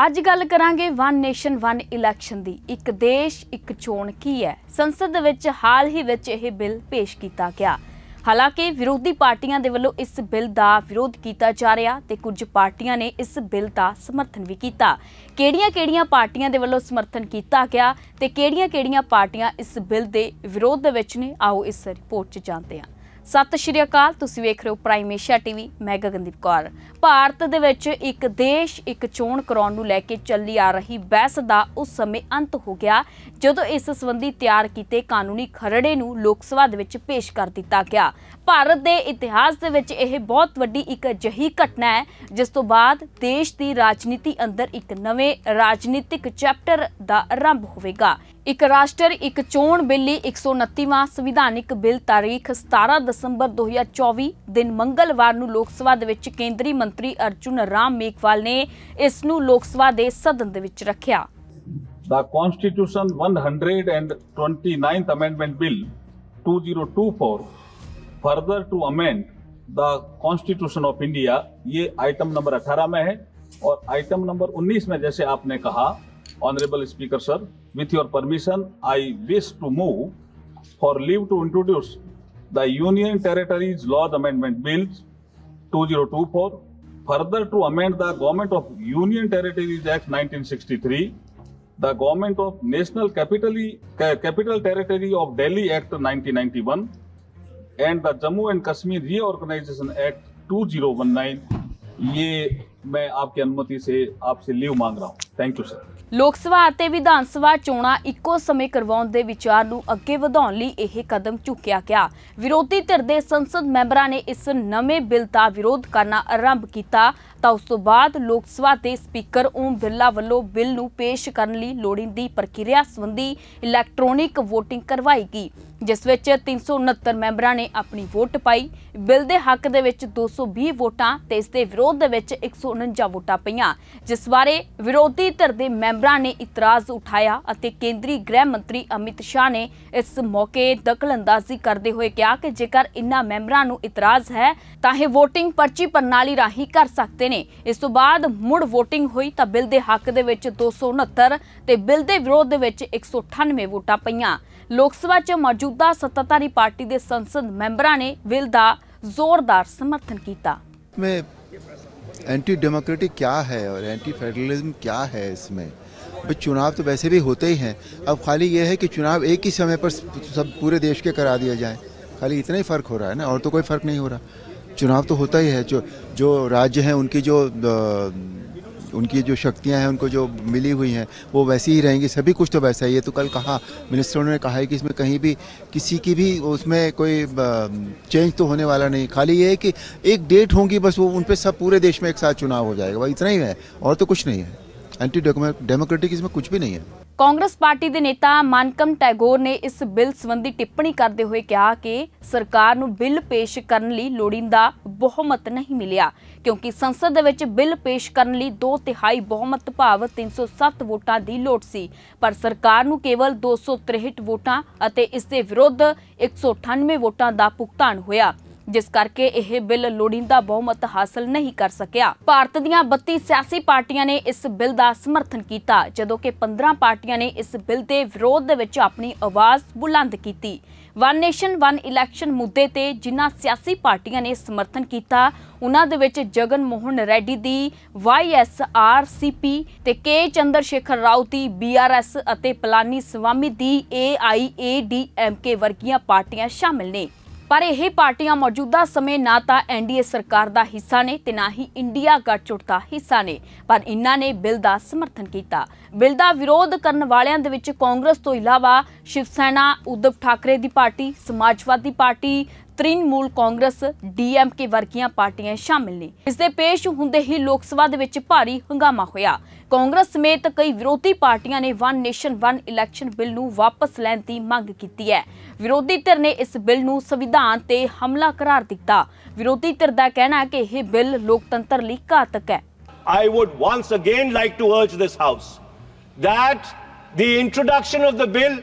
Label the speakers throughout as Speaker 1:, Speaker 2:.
Speaker 1: ਅੱਜ ਗੱਲ ਕਰਾਂਗੇ ਵਨ ਨੇਸ਼ਨ ਵਨ ਇਲੈਕਸ਼ਨ ਦੀ। ਇੱਕ ਦੇਸ਼ ਇੱਕ ਚੋਣ ਕੀ ਹੈ। ਸੰਸਦ ਵਿੱਚ ਹਾਲ ਹੀ ਵਿੱਚ ਇਹ ਬਿੱਲ ਪੇਸ਼ ਕੀਤਾ ਗਿਆ। ਹਾਲਾਂਕਿ ਵਿਰੋਧੀ ਪਾਰਟੀਆਂ ਦੇ ਵੱਲੋਂ ਇਸ ਬਿੱਲ ਦਾ ਵਿਰੋਧ ਕੀਤਾ ਜਾ ਰਿਹਾ ਤੇ ਕੁਝ ਪਾਰਟੀਆਂ ਨੇ ਇਸ ਬਿੱਲ ਦਾ ਸਮਰਥਨ ਵੀ ਕੀਤਾ। ਕਿਹੜੀਆਂ-ਕਿਹੜੀਆਂ ਪਾਰਟੀਆਂ ਦੇ ਵੱਲੋਂ ਸਮਰਥਨ ਕੀਤਾ ਗਿਆ ਤੇ ਕਿਹੜੀਆਂ-ਕਿਹੜੀਆਂ ਪਾਰਟੀਆਂ ਇਸ ਬਿੱਲ ਦੇ ਵਿਰੋਧ ਦੇ ਵਿੱਚ ਨੇ, ਆਓ ਇਸ ਰਿਪੋਰਟ 'ਚ ਜਾਣਦੇ ਹਾਂ। ਸਤਿ ਸ਼੍ਰੀ ਅਕਾਲ, ਤੁਸੀਂ ਵੇਖ ਰਹੇ ਹੋ ਪ੍ਰਾਈਮ ਏਸ਼ੀਆ ਟੀਵੀ। ਮੈਂ ਗਗਨਦੀਪ ਕੌਰ। ਭਾਰਤ ਦੇ ਵਿੱਚ ਇੱਕ ਦੇਸ਼ ਇੱਕ ਚੋਣ ਕਰਾਉਣ ਨੂੰ ਲੈ ਕੇ ਚੱਲੀ ਆ ਰਹੀ ਬਹਿਸ ਦਾ ਉਸ ਸਮੇਂ ਅੰਤ ਹੋ ਗਿਆ ਜਦੋਂ ਇਸ ਸੰਬੰਧੀ ਤਿਆਰ ਕੀਤੇ ਕਾਨੂੰਨੀ ਖਰੜੇ ਨੂੰ ਲੋਕ ਸਭਾ ਦੇ ਵਿੱਚ ਪੇਸ਼ ਕਰ ਦਿੱਤਾ ਗਿਆ। ਭਾਰਤ ਦੇ ਇਤਿਹਾਸ ਦੇ ਵਿੱਚ ਇਹ ਬਹੁਤ ਵੱਡੀ ਇੱਕ ਅਜਿਹੀ ਘਟਨਾ ਹੈ ਜਿਸ ਤੋਂ ਬਾਅਦ ਦੇਸ਼ ਦੀ ਰਾਜਨੀਤੀ ਅੰਦਰ ਇੱਕ ਨਵੇਂ ਰਾਜਨੀਤਿਕ ਚੈਪਟਰ ਦਾ ਆਰੰਭ ਹੋਵੇਗਾ। ਇੱਕ ਰਾਸ਼ਟਰ ਇੱਕ ਚੋਣ ਬਿੱਲ ਲਈ 129ਵਾਂ ਸੰਵਿਧਾਨਿਕ ਬਿੱਲ ਤਾਰੀਖ 17 ਦਸੰਬਰ 2024 ਦਿਨ ਮੰਗਲਵਾਰ ਨੂੰ ਲੋਕ ਸਭਾ ਦੇ ਵਿੱਚ ਕੇਂਦਰੀ ਮੰਤਰੀ ਅਰਜੁਨ ਰਾਮ ਮੇਘਵਾਲ ਨੇ ਇਸ ਨੂੰ ਲੋਕ ਸਭਾ ਦੇ ਸਦਨ ਦੇ ਵਿੱਚ ਰੱਖਿਆ।
Speaker 2: The Constitution 129th Amendment Bill 2024 further to amend the Constitution of India, ये आइटम नंबर 18 में है और आइटम नंबर 19 में जैसे आपने कहा honourable speaker sir, with your permission I wish to move for leave to introduce the Union Territories Laws Amendment Bill 2024 further to amend the Government of Union Territories Act 1963, the Government of National Capital Territory of Delhi Act 1991 and the Jammu and Kashmir Reorganization Act 2019। ये मैं आपकी अनुमति से आपसे leave मांग रहा हूँ। Thank you sir.
Speaker 1: ਲੋਕ ਸਭਾ ਅਤੇ ਵਿਧਾਨ ਸਭਾ ਚੋਣਾਂ ਇੱਕੋ ਸਮੇਂ ਕਰਵਾਉਣ ਦੇ ਵਿਚਾਰ ਨੂੰ ਅੱਗੇ ਵਧਾਉਣ ਲਈ ਇਹ ਕਦਮ ਚੁੱਕਿਆ ਗਿਆ। ਵਿਰੋਧੀ ਧਿਰ ਦੇ ਸੰਸਦ ਮੈਂਬਰਾਂ ਨੇ ਇਸ ਨਵੇਂ ਬਿੱਲ ਦਾ ਵਿਰੋਧ ਕਰਨਾ ਆਰੰਭ ਕੀਤਾ ਤਾਂ ਉਸ ਤੋਂ ਬਾਅਦ ਲੋਕ ਸਭਾ ਦੇ ਸਪੀਕਰ ਓਮ ਬਿਰਲਾ ਵੱਲੋਂ ਬਿੱਲ ਨੂੰ ਪੇਸ਼ ਕਰਨ ਲਈ ਲੋੜੀਂਦੀ ਪ੍ਰਕਿਰਿਆ ਸੰਬੰਧੀ ਇਲੈਕਟ੍ਰੋਨਿਕ ਵੋਟਿੰਗ ਕਰਵਾਈ ਗਈ, ਜਿਸ ਵਿੱਚ 369 ਮੈਂਬਰਾਂ ਨੇ ਆਪਣੀ ਵੋਟ ਪਾਈ। ਬਿੱਲ ਦੇ ਹੱਕ ਦੇ ਵਿੱਚ 220 ਵੋਟਾਂ ਤੇ ਇਸ ਦੇ ਵਿਰੋਧ ਦੇ ਵਿੱਚ 149 ਵੋਟਾਂ ਪਈਆਂ, ਜਿਸ ਬਾਰੇ ਵਿਰੋਧੀ ਧਿਰ ਦੇ ਮੈਂਬਰਾਂ ਨੇ ਇਤਰਾਜ਼ ਉਠਾਇਆ ਅਤੇ ਕੇਂਦਰੀ ਗ੍ਰਹਿ ਮੰਤਰੀ ਅਮਿਤ ਸ਼ਾਹ ਨੇ ਇਸ ਮੌਕੇ ਦਖਲਅੰਦਾਜ਼ੀ ਕਰਦੇ ਹੋਏ ਕਿਹਾ ਕਿ ਜੇਕਰ ਇਨ੍ਹਾਂ ਮੈਂਬਰਾਂ ਨੂੰ ਇਤਰਾਜ਼ ਹੈ ਤਾਂ ਇਹ ਵੋਟਿੰਗ ਪਰਚੀ ਪ੍ਰਣਾਲੀ ਰਾਹੀਂ ਕਰ ਸਕਦੇ ਨੇ। ਇਸ ਤੋਂ ਬਾਅਦ ਮੁੜ ਵੋਟਿੰਗ ਹੋਈ ਤਾਂ ਬਿੱਲ ਦੇ ਹੱਕ ਦੇ ਵਿੱਚ 269 ਤੇ ਬਿੱਲ ਦੇ ਵਿਰੋਧ ਦੇ ਵਿੱਚ 198 ਵੋਟਾਂ ਪਈਆਂ। ਲੋਕ ਸਭਾ 'ਚ ਮੌਜੂਦਾ ਸੱਤਾਧਾਰੀ ਪਾਰਟੀ ਦੇ ਸੰਸਦ ਮੈਂਬਰਾਂ ਨੇ ਬਿੱਲ ਦਾ जोरदार समर्थन किया।
Speaker 3: में एंटी डेमोक्रेटिक क्या है और एंटी फेडरलिज्म क्या है इसमें? भाई चुनाव तो वैसे भी होते ही हैं, अब खाली ये है कि चुनाव एक ही समय पर सब पूरे देश के करा दिया जाए, खाली इतना ही फ़र्क हो रहा है ना, और तो कोई फ़र्क नहीं हो रहा। चुनाव तो होता ही है, जो राज्य हैं उनकी जो शक्तियां हैं उनको जो मिली हुई हैं वो वैसी ही रहेंगी, सभी कुछ तो वैसा ही है। तो कल कहा मिनिस्टरों ने कहा है कि इसमें कहीं भी किसी की भी उसमें कोई चेंज तो होने वाला नहीं, खाली ये है कि एक डेट होंगी बस, वो उन पे सब पूरे देश में एक साथ चुनाव हो जाएगा, वह इतना ही है और तो कुछ नहीं है। एंटी डेमोक्रेटिक इसमें कुछ भी नहीं है।
Speaker 1: ਕਾਂਗਰਸ ਪਾਰਟੀ ਦੇ ਨੇਤਾ ਮਾਨਕਮ ਟੈਗੋਰ ਨੇ ਇਸ ਬਿੱਲ ਸੰਬੰਧੀ ਟਿੱਪਣੀ ਕਰਦੇ ਹੋਏ ਕਿਹਾ ਕਿ ਸਰਕਾਰ ਨੂੰ ਬਿੱਲ ਪੇਸ਼ ਕਰਨ ਲਈ ਲੋੜੀਂਦਾ ਬਹੁਮਤ ਨਹੀਂ ਮਿਲਿਆ, ਕਿਉਂਕਿ ਸੰਸਦ ਦੇ ਵਿੱਚ ਬਿੱਲ ਪੇਸ਼ ਕਰਨ ਲਈ 2/3 ਬਹੁਮਤ ਭਾਵ 307 ਵੋਟਾਂ ਦੀ ਲੋੜ ਸੀ, ਪਰ ਸਰਕਾਰ ਨੂੰ ਕੇਵਲ 263 ਵੋਟਾਂ ਅਤੇ ਇਸ ਦੇ ਵਿਰੁੱਧ 198 ਵੋਟਾਂ ਦਾ ਭੁਗਤਾਨ ਹੋਇਆ, ਜਿਸ ਕਰਕੇ ਇਹ ਬਿੱਲ ਲੋੜੀਂਦਾ ਬਹੁਮਤ ਹਾਸਲ ਨਹੀਂ ਕਰ ਸਕਿਆ। ਭਾਰਤ ਦੀਆਂ 32 ਸਿਆਸੀ ਪਾਰਟੀਆਂ ਨੇ ਇਸ ਬਿੱਲ ਦਾ ਸਮਰਥਨ ਕੀਤਾ, ਜਦੋਂ ਕਿ 15 ਪਾਰਟੀਆਂ ਨੇ ਇਸ ਬਿੱਲ ਦੇ ਵਿਰੋਧ ਦੇ ਵਿੱਚ ਆਪਣੀ ਆਵਾਜ਼ ਬੁਲੰਦ ਕੀਤੀ। ਵਨ ਨੇਸ਼ਨ ਵਨ ਇਲੈਕਸ਼ਨ ਮੁੱਦੇ ਤੇ ਜਿਨ੍ਹਾਂ ਸਿਆਸੀ ਪਾਰਟੀਆਂ ਨੇ ਸਮਰਥਨ ਕੀਤਾ ਉਹਨਾਂ ਦੇ ਵਿੱਚ ਜਗਨ ਮੋਹਨ ਰੈਡੀ ਦੀ YSRCP ਤੇ ਕੇ ਚੰਦਰ ਸ਼ੇਖਰ ਰਾਓ ਦੀ BRS ਅਤੇ ਪਲਾਨੀ ਸਵਾਮੀ ਦੀ AIADMK ਵਰਗੀਆਂ ਪਾਰਟੀਆਂ ਸ਼ਾਮਿਲ ਨੇ। ਪਰ ਇਹ ਪਾਰਟੀਆਂ ਮੌਜੂਦਾ ਸਮੇਂ ਨਾ ਤਾਂ NDA ਸਰਕਾਰ ਦਾ ਹਿੱਸਾ ਨੇ ਤੇ ਨਾ ਹੀ ਇੰਡੀਆ ਗੱਠਜੋੜ ਦਾ ਹਿੱਸਾ ਨੇ, ਪਰ ਇਹਨਾਂ ਨੇ ਬਿੱਲ ਦਾ ਸਮਰਥਨ ਕੀਤਾ। ਬਿੱਲ ਦਾ ਵਿਰੋਧ ਕਰਨ ਵਾਲਿਆਂ ਦੇ ਵਿੱਚ ਕਾਂਗਰਸ ਤੋਂ ਇਲਾਵਾ ਸ਼ਿਵ ਸੈਨਾ, ਉद्धਵ ਠਾਕਰੇ ਦੀ ਪਾਰਟੀ, ਸਮਾਜਵਾਦੀ ਪਾਰਟੀ, ਤ੍ਰਿਣਮੂਲ ਕਾਂਗਰਸ, DMK ਵਰਗੀਆਂ ਪਾਰਟੀਆਂ ਸ਼ਾਮਿਲ ਨੇ। ਇਸ ਦੇ ਪੇਸ਼ ਹੁੰਦੇ ਹੀ ਲੋਕ ਸਭਾ ਦੇ ਵਿੱਚ ਭਾਰੀ ਹੰਗਾਮਾ ਹੋਇਆ। ਕਾਂਗਰਸ ਸਮੇਤ ਕਈ ਵਿਰੋਧੀ ਪਾਰਟੀਆਂ ਨੇ one nation one election bill ਨੂੰ ਵਾਪਸ ਲੈਣ ਦੀ ਮੰਗ ਕੀਤੀ ਹੈ। ਵਿਰੋਧੀ ਧਿਰ ਨੇ ਇਸ ਬਿੱਲ ਨੂੰ ਸੰਵਿਧਾਨ ਤੇ ਹਮਲਾ ਕਰਾਰ ਦਿੱਤਾ। ਵਿਰੋਧੀ ਧਿਰ ਦਾ ਕਹਿਣਾ ਹੈ ਕਿ ਇਹ ਬਿੱਲ ਲੋਕਤੰਤਰ ਲਈ ਘਾਤਕ ਹੈ।
Speaker 4: I would once again like to urge this House that the introduction of the bill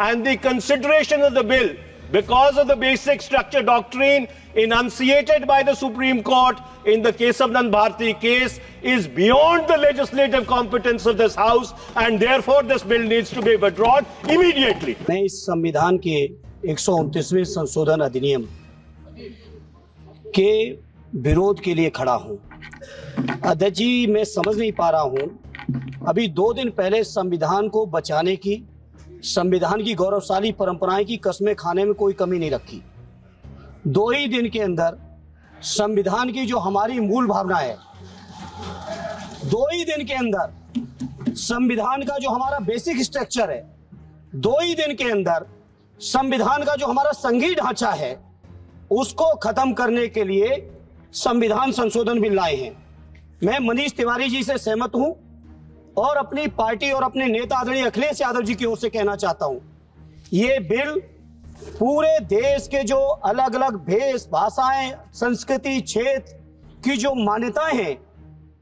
Speaker 4: and the consideration of the bill because of the basic structure doctrine enunciated by the Supreme Court in the Kesavanand Bharati case is beyond the legislative competence of this House, and therefore this bill needs to be withdrawn immediately.
Speaker 5: मैं इस संविधान के 129वें संशोधन अधिनियम के विरोध के लिए खड़ा हूं। अध्यक्ष जी, मैं समझ नहीं पा रहा हूं, अभी 2 दिन पहले संविधान को बचाने की, संविधान की गौरवशाली परंपराएं की कस्में खाने में कोई कमी नहीं रखी। 2 ही दिन के अंदर संविधान की जो हमारी मूल भावना है, 2 ही दिन के अंदर संविधान का जो हमारा बेसिक स्ट्रक्चर है, 2 ही दिन के अंदर संविधान का जो हमारा संघीय ढांचा है, उसको खत्म करने के लिए संविधान संशोधन बिल लाए हैं। मैं मनीष तिवारी जी से सहमत हूं और अपनी पार्टी और अपने नेता आदरणीय अखिलेश यादव जी की ओर से कहना चाहता हूं, ये बिल पूरे देश के जो अलग अलग भेष, भाषाएं, संस्कृति, क्षेत्र की जो मान्यताएं हैं,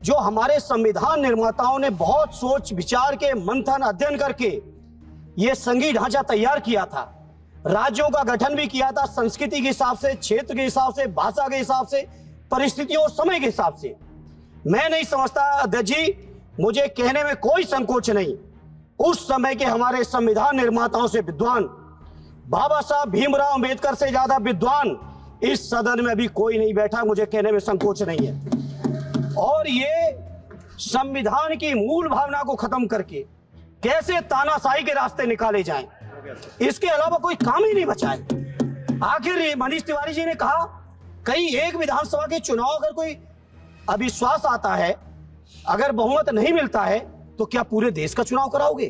Speaker 5: जो हमारे संविधान निर्माताओं ने बहुत सोच विचार के, मंथन, अध्ययन करके ये संघीय ढांचा तैयार किया था, राज्यों का गठन भी किया था, संस्कृति के हिसाब से, क्षेत्र के हिसाब से, भाषा के हिसाब से, परिस्थितियों और समय के हिसाब से। मैं नहीं समझता अध्यक्ष जी, मुझे कहने में कोई संकोच नहीं, उस समय के हमारे संविधान निर्माताओं से विद्वान, बाबा साहब भीमराव अंबेडकर से ज्यादा विद्वान इस सदन में अभी कोई नहीं बैठा, मुझे कहने में संकोच नहीं है। और ये संविधान की मूल भावना को खत्म करके कैसे तानाशाही के रास्ते निकाले जाएं, इसके अलावा कोई काम ही नहीं बचा है। आखिर मनीष तिवारी जी ने कहा, कहीं एक विधानसभा के चुनाव अगर कोई अविश्वास आता है, अगर बहुमत नहीं मिलता है, तो क्या पूरे देश का चुनाव कराओगे?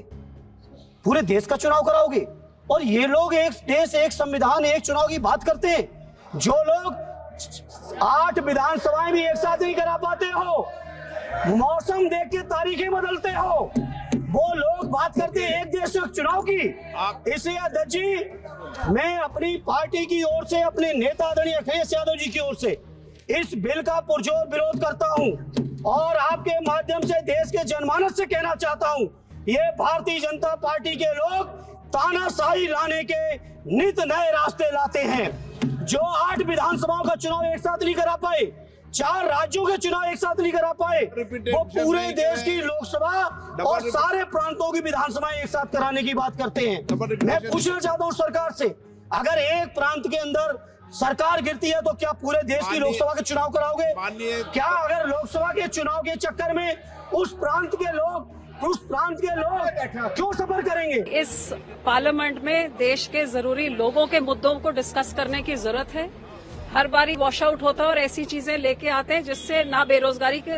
Speaker 5: पूरे देश का चुनाव कराओगे? और ये लोग एक देश, एक संविधान, एक चुनाव की बात करते हैं। जो लोग 8 विधानसभाएं भी एक साथ नहीं करा पाते हो, मौसम देख के तारीखें बदलते हो, वो लोग बात करते हैं एक देश एक चुनाव की। इसलिए अध्यक्ष जी, मैं अपनी पार्टी की ओर से, अपने नेता आदरणीय अखिलेश यादव जी की ओर से इस बिल का पुरजोर विरोध करता हूं और आपके माध्यम से देश के जनमानस से कहना चाहता हूं, ये भारतीय जनता पार्टी के लोग तानाशाही लाने के नित नए रास्ते लाते हैं। जो 8 विधानसभाओं का चुनाव एक साथ नहीं करा पाए, 4 राज्यों के चुनाव एक साथ नहीं करा पाए, वो पूरे देश की लोकसभा और सारे प्रांतों की विधानसभाएं एक साथ कराने की बात करते हैं। मैं पूछना चाहता हूं सरकार से, अगर एक प्रांत के अंदर सरकार गिरती है तो क्या पूरे देश की लोकसभा के चुनाव कराओगे? क्या अगर लोकसभा के चुनाव के चक्कर में उस प्रांत के लोग क्यों सफर करेंगे?
Speaker 6: इस पार्लियामेंट में देश के जरूरी लोगों के मुद्दों को डिस्कस करने की जरूरत है। हर बारी वॉश आउट होता है और ऐसी चीजें लेके आते हैं जिससे ना बेरोजगारी की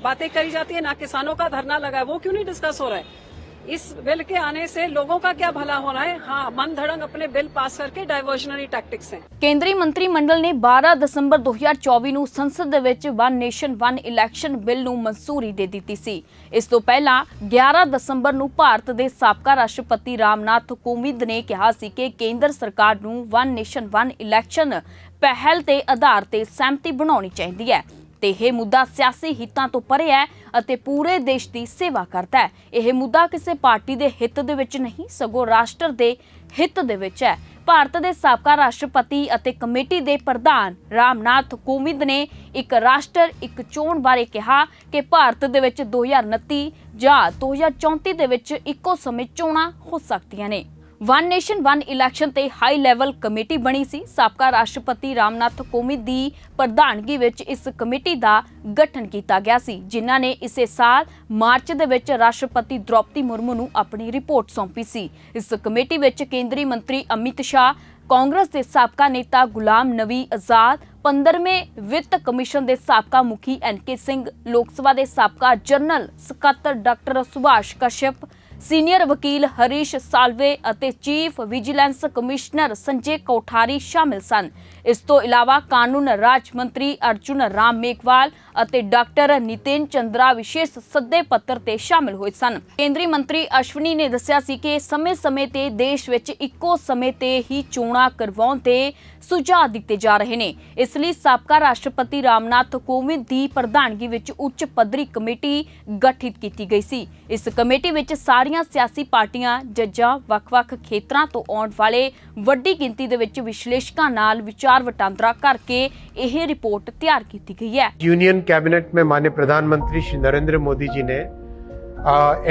Speaker 6: बातें करी जाती है, ना किसानों का धरना लगा है, वो क्यों नहीं डिस्कस हो रहा है? इस बिल के आने से लोगों का क्या भला होना है? हाँ, मन धड़ंग अपने बिल पास करके डाइवर्जनरी टैक्टिक्स हैं।
Speaker 1: ਕੇਂਦਰੀ ਮੰਤਰੀ ਮੰਡਲ ਨੇ 12 ਦਸੰਬਰ 2024 ਨੂੰ ਸੰਸਦ ਦੇ ਵਿੱਚ one nation one election bill ਨੂੰ ਮਨਜ਼ੂਰੀ ਦੇ ਦਿੱਤੀ ਸੀ। ਇਸ ਤੋਂ ਪਹਿਲਾਂ 11 ਦਸੰਬਰ ਨੂੰ ਭਾਰਤ ਦੇ ਸਾਬਕਾ ਰਾਸ਼ਟਰਪਤੀ ਰਾਮਨਾਥ ਕੋਵਿੰਦ ਨੇ ਕਿਹਾ ਸੀ ਕਿ ਕੇਂਦਰ ਸਰਕਾਰ ਨੂੰ ਵਨ ਨੇਸ਼ਨ ਵਨ ਇਲੈਕਸ਼ਨ ਪਹਿਲ ਦੇ ਆਧਾਰ ਤੇ ਸਹਿਮਤੀ ਬਣਾਉਣੀ ਚਾਹੀਦੀ ਹੈ ਤੇ ਇਹ ਮੁੱਦਾ ਸਿਆਸੀ ਹਿੱਤਾਂ ਤੋਂ ਪਰੇ ਹੈ ਅਤੇ ਪੂਰੇ ਦੇਸ਼ ਦੀ ਸੇਵਾ ਕਰਦਾ ਹੈ। ਇਹ ਮੁੱਦਾ ਕਿਸੇ ਪਾਰਟੀ ਦੇ ਹਿੱਤ ਦੇ ਵਿੱਚ ਨਹੀਂ, ਸਗੋਂ ਰਾਸ਼ਟਰ ਦੇ ਹਿੱਤ ਦੇ ਵਿੱਚ ਹੈ। ਭਾਰਤ ਦੇ ਸਾਬਕਾ ਰਾਸ਼ਟਰਪਤੀ ਅਤੇ ਕਮੇਟੀ ਦੇ ਪ੍ਰਧਾਨ ਰਾਮਨਾਥ ਕੋਵਿੰਦ ਨੇ ਇੱਕ ਰਾਸ਼ਟਰ ਇੱਕ ਚੋਣ ਬਾਰੇ ਕਿਹਾ ਕਿ ਭਾਰਤ ਦੇ ਵਿੱਚ 2029 ਜਾਂ 2034 ਦੇ ਵਿੱਚ ਇੱਕੋ ਸਮੇਂ ਚੋਣਾਂ ਹੋ ਸਕਦੀਆਂ ਨੇ। वन नेशन वन इलैक्शन ते हाई लैवल कमेटी बनी सी। साबका राष्ट्रपति रामनाथ कोविंद दी प्रधानगी विच इस कमेटी दा गठन किया गया सी, जिन्हां ने इसे साल मार्च दे विच राष्ट्रपति द्रौपदी मुर्मू नूं अपनी रिपोर्ट सौंपी सी। इस कमेटी विच केंद्रीय मंत्री अमित शाह, कांग्रेस के साबका नेता गुलाम नबी आजाद, 15वें वित्त कमीशन के साबका मुखी NK सिंह, लोकसभा के साबका जनरल सकत्तर डॉक्टर सुभाष कश्यप, सीनियर वकील हरीश साल्वे ਅਤੇ chief vigilance commissioner Sanjay Kothari शामिल सन। इस तो इलावा कानून राज मंत्री अर्जुन राम मेघवाल ਅਤੇ डॉक्टर नितिन चंद्रा विशेष सद्दे पत्र ते शामिल होए सन। केंद्रीय मंत्री अश्विनी ने दस्सिया सी कि समय-समय ते देश विच इक्को समय ते ही चोणां करवाउण ते सुझाव दिते जा रहे ने। इसलिए साबका राष्ट्रपति रामनाथ कोविंद दी प्रधानगी विच उच्च पद्धरी कमेटी गठित की गई सी। इस कमेटी विच सारे ਸਾਰੀਆਂ ਸਿਆਸੀ ਪਾਰਟੀਆਂ, ਜੱਜਾਂ, ਵੱਖ-ਵੱਖ ਖੇਤਰਾਂ ਤੋਂ ਆਉਣ ਵਾਲੇ ਵੱਡੀ ਗਿਣਤੀ ਦੇ ਵਿੱਚ ਵਿਸ਼ਲੇਸ਼ਕਾਂ ਨਾਲ ਵਿਚਾਰ ਵਟਾਂਦਰਾ ਕਰਕੇ ਇਹ ਰਿਪੋर्ट तैयार की गई है।
Speaker 7: यूनियन कैबिनेट में माननीय प्रधानमंत्री श्री नरेंद्र मोदी जी ने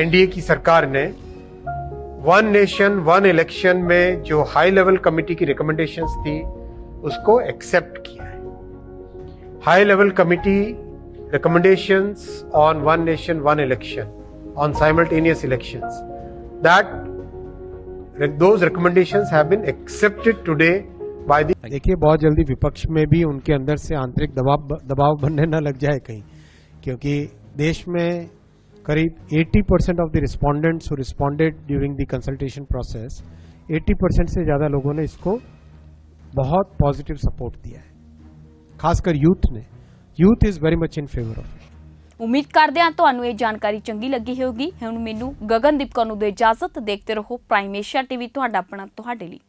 Speaker 7: एनडीए की सरकार ने वन नेशन वन इलेक्शन में जो हाई लेवल कमेटी की रिकमेंडेशंस थी उसको एक्सेप्ट किया है। High level committee recommendations on one nation one election, on simultaneous elections, that those recommendations have been accepted today by the।
Speaker 8: देखिए, बहुत जल्दी विपक्ष में भी उनके अंदर से आंतरिक दबाव बनने न लग जाए कहीं, क्योंकि देश में करीब 80% of the respondents who responded during the consultation process, 80% से ज़्यादा लोगों ने इसको बहुत पॉजिटिव सपोर्ट दिया है, खासकर यूथ ने। Youth is very much in favour of.
Speaker 1: उम्मीद करते हैं ਤੁਹਾਨੂੰ ਇਹ ਜਾਣਕਾਰੀ ਚੰਗੀ ਲੱਗੀ ਹੋਵੇਗੀ। ਹੁਣ ਮੈਨੂੰ ਗਗਨਦੀਪ ਕੌਰ ਨੂੰ ਦੇ ਇਜਾਜ਼ਤ। ਦੇਖਦੇ ਰਹੋ ਪ੍ਰਾਈਮ ਏਸ਼ੀਆ ਟੀਵੀ, ਤੁਹਾਡਾ ਆਪਣਾ ਤੁਹਾਡੇ ਲਈ।